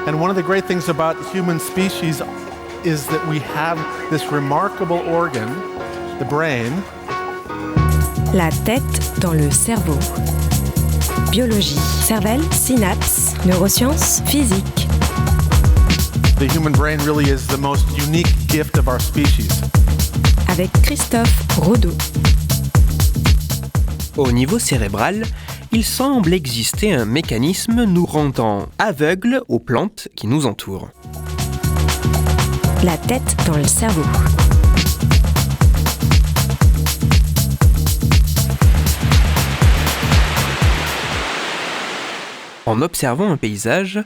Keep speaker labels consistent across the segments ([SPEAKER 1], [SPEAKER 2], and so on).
[SPEAKER 1] And one of the great things about human species is that we have this remarkable organ, the brain.
[SPEAKER 2] La tête dans le cerveau. Biologie, cervelle, synapses, neurosciences, physique.
[SPEAKER 1] The human brain really is the most unique gift of our species.
[SPEAKER 2] Avec Christophe Rodeau.
[SPEAKER 3] Au niveau cérébral, il semble exister un mécanisme nous rendant aveugles aux plantes qui nous entourent.
[SPEAKER 2] La tête dans le cerveau.
[SPEAKER 3] En observant un paysage,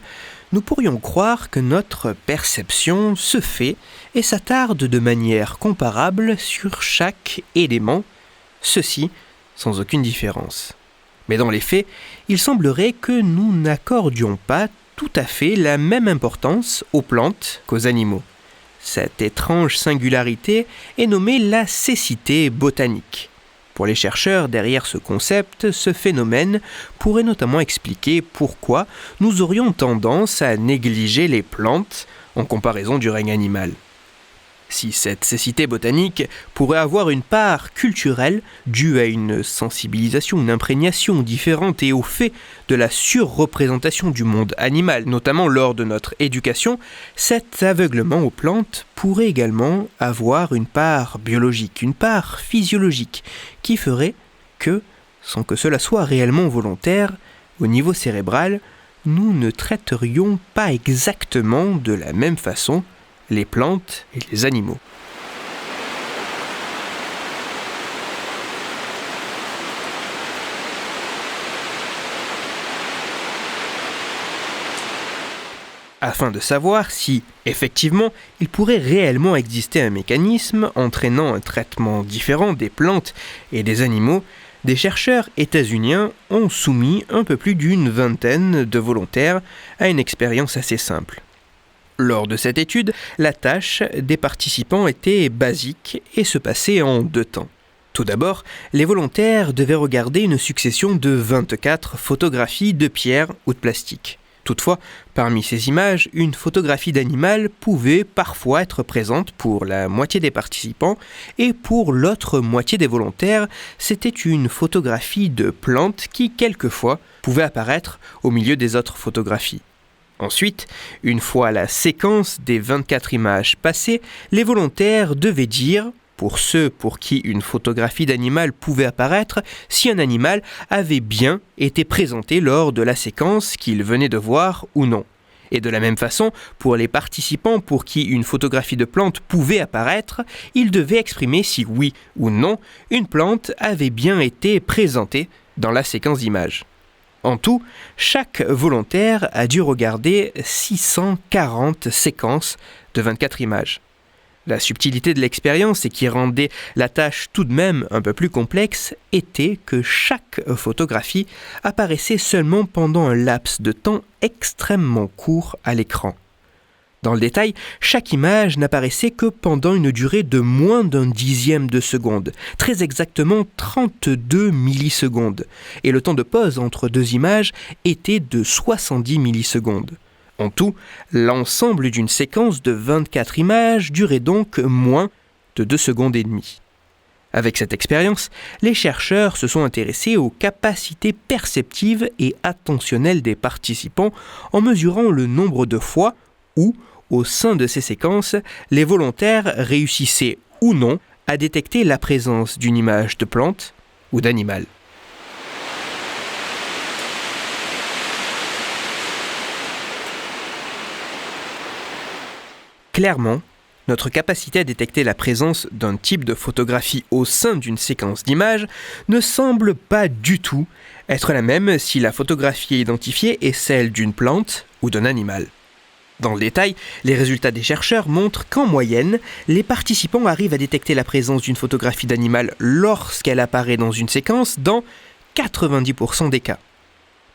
[SPEAKER 3] nous pourrions croire que notre perception se fait et s'attarde de manière comparable sur chaque élément, ceci sans aucune différence. Mais dans les faits, il semblerait que nous n'accordions pas tout à fait la même importance aux plantes qu'aux animaux. Cette étrange singularité est nommée la cécité botanique. Pour les chercheurs derrière ce concept, ce phénomène pourrait notamment expliquer pourquoi nous aurions tendance à négliger les plantes en comparaison du règne animal. Si cette cécité botanique pourrait avoir une part culturelle due à une sensibilisation, une imprégnation différente et au fait de la surreprésentation du monde animal, notamment lors de notre éducation, cet aveuglement aux plantes pourrait également avoir une part biologique, une part physiologique, qui ferait que, sans que cela soit réellement volontaire, au niveau cérébral, nous ne traiterions pas exactement de la même façon les plantes et les animaux. Afin de savoir si, effectivement, il pourrait réellement exister un mécanisme entraînant un traitement différent des plantes et des animaux, des chercheurs états-uniens ont soumis un peu plus d'une vingtaine de volontaires à une expérience assez simple. Lors de cette étude, la tâche des participants était basique et se passait en 2 temps. Tout d'abord, les volontaires devaient regarder une succession de 24 photographies de pierre ou de plastique. Toutefois, parmi ces images, une photographie d'animal pouvait parfois être présente pour la moitié des participants et pour l'autre moitié des volontaires, c'était une photographie de plante qui, quelquefois, pouvait apparaître au milieu des autres photographies. Ensuite, une fois la séquence des 24 images passée, les volontaires devaient dire, pour ceux pour qui une photographie d'animal pouvait apparaître, si un animal avait bien été présenté lors de la séquence qu'ils venaient de voir ou non. Et de la même façon, pour les participants pour qui une photographie de plante pouvait apparaître, ils devaient exprimer si oui ou non une plante avait bien été présentée dans la séquence d'images. En tout, chaque volontaire a dû regarder 640 séquences de 24 images. La subtilité de l'expérience, et qui rendait la tâche tout de même un peu plus complexe, était que chaque photographie apparaissait seulement pendant un laps de temps extrêmement court à l'écran. Dans le détail, chaque image n'apparaissait que pendant une durée de moins d'un dixième de seconde, très exactement 32 millisecondes, et le temps de pause entre 2 images était de 70 millisecondes. En tout, l'ensemble d'une séquence de 24 images durait donc moins de 2 secondes et demie. Avec cette expérience, les chercheurs se sont intéressés aux capacités perceptives et attentionnelles des participants en mesurant le nombre de fois où, au sein de ces séquences, les volontaires réussissaient ou non à détecter la présence d'une image de plante ou d'animal. Clairement, notre capacité à détecter la présence d'un type de photographie au sein d'une séquence d'images ne semble pas du tout être la même si la photographie identifiée est celle d'une plante ou d'un animal. Dans le détail, les résultats des chercheurs montrent qu'en moyenne, les participants arrivent à détecter la présence d'une photographie d'animal lorsqu'elle apparaît dans une séquence dans 90% des cas.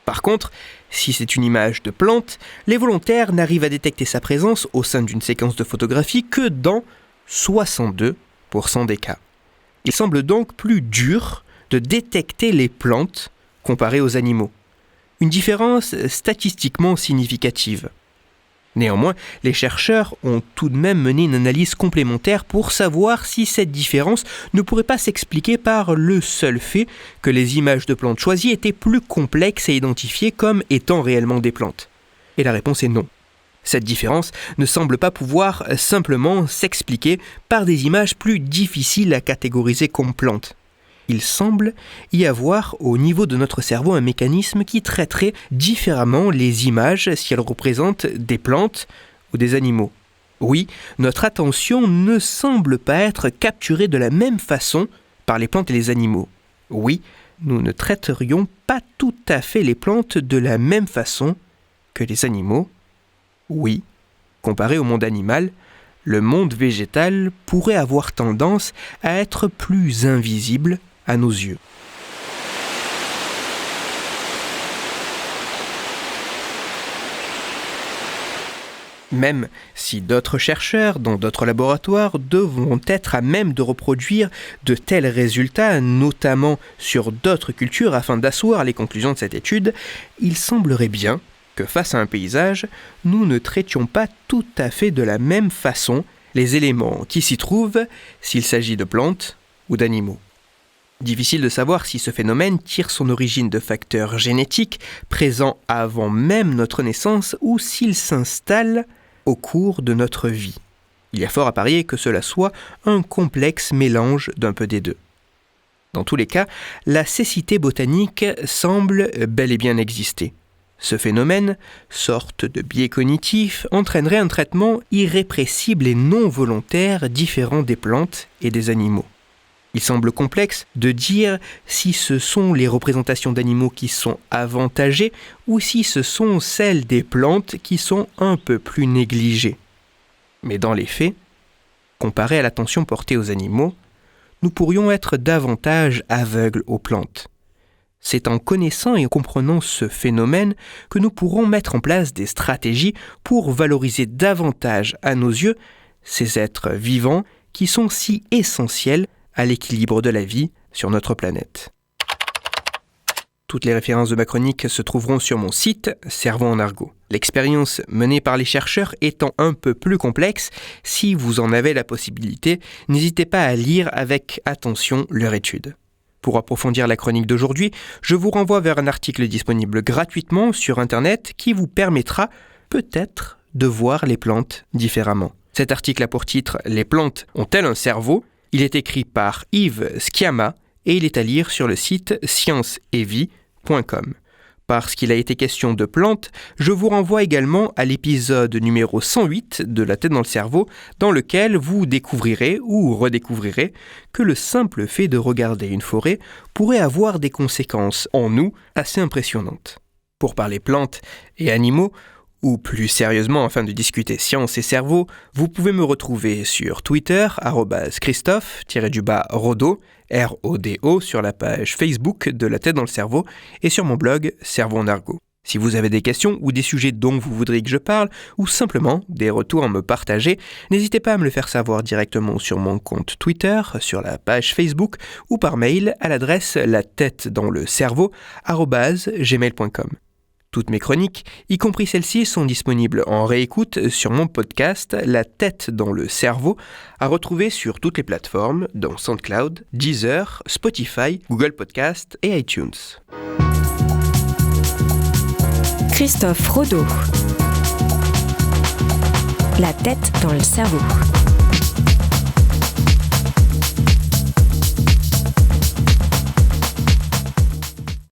[SPEAKER 3] Par contre, si c'est une image de plante, les volontaires n'arrivent à détecter sa présence au sein d'une séquence de photographie que dans 62% des cas. Il semble donc plus dur de détecter les plantes comparé aux animaux. Une différence statistiquement significative. Néanmoins, les chercheurs ont tout de même mené une analyse complémentaire pour savoir si cette différence ne pourrait pas s'expliquer par le seul fait que les images de plantes choisies étaient plus complexes à identifier comme étant réellement des plantes. Et la réponse est non. Cette différence ne semble pas pouvoir simplement s'expliquer par des images plus difficiles à catégoriser comme plantes. Il semble y avoir au niveau de notre cerveau un mécanisme qui traiterait différemment les images si elles représentent des plantes ou des animaux. Oui, notre attention ne semble pas être capturée de la même façon par les plantes et les animaux. Oui, nous ne traiterions pas tout à fait les plantes de la même façon que les animaux. Oui, comparé au monde animal, le monde végétal pourrait avoir tendance à être plus invisible à nos yeux. Même si d'autres chercheurs dans d'autres laboratoires devront être à même de reproduire de tels résultats, notamment sur d'autres cultures afin d'asseoir les conclusions de cette étude, il semblerait bien que face à un paysage, nous ne traitions pas tout à fait de la même façon les éléments qui s'y trouvent s'il s'agit de plantes ou d'animaux. Difficile de savoir si ce phénomène tire son origine de facteurs génétiques présents avant même notre naissance ou s'il s'installe au cours de notre vie. Il y a fort à parier que cela soit un complexe mélange d'un peu des deux. Dans tous les cas, la cécité botanique semble bel et bien exister. Ce phénomène, sorte de biais cognitif, entraînerait un traitement irrépressible et non volontaire différent des plantes et des animaux. Il semble complexe de dire si ce sont les représentations d'animaux qui sont avantagées ou si ce sont celles des plantes qui sont un peu plus négligées. Mais dans les faits, comparé à l'attention portée aux animaux, nous pourrions être davantage aveugles aux plantes. C'est en connaissant et comprenant ce phénomène que nous pourrons mettre en place des stratégies pour valoriser davantage à nos yeux ces êtres vivants qui sont si essentiels à l'équilibre de la vie sur notre planète. Toutes les références de ma chronique se trouveront sur mon site Cerveau en argot. L'expérience menée par les chercheurs étant un peu plus complexe, si vous en avez la possibilité, n'hésitez pas à lire avec attention leur étude. Pour approfondir la chronique d'aujourd'hui, je vous renvoie vers un article disponible gratuitement sur Internet qui vous permettra peut-être de voir les plantes différemment. Cet article a pour titre « Les plantes ont-elles un cerveau ?» Il est écrit par Yves Sciamma et il est à lire sur le site scienceetvie.com. Parce qu'il a été question de plantes, je vous renvoie également à l'épisode numéro 108 de La tête dans le cerveau, dans lequel vous découvrirez ou redécouvrirez que le simple fait de regarder une forêt pourrait avoir des conséquences en nous assez impressionnantes. Pour parler plantes et animaux, ou plus sérieusement, afin de discuter science et cerveau, vous pouvez me retrouver sur Twitter, @Christophe_Rodo, R-O-D-O, sur la page Facebook de La tête dans le cerveau et sur mon blog Cerveau en argot. Si vous avez des questions ou des sujets dont vous voudriez que je parle, ou simplement des retours à me partager, n'hésitez pas à me le faire savoir directement sur mon compte Twitter, sur la page Facebook ou par mail à l'adresse latettedanslecerveau@gmail.com. Toutes mes chroniques, y compris celles-ci, sont disponibles en réécoute sur mon podcast La tête dans le cerveau, à retrouver sur toutes les plateformes, dont SoundCloud, Deezer, Spotify, Google Podcast et iTunes.
[SPEAKER 2] Christophe Rodo. La tête dans le cerveau.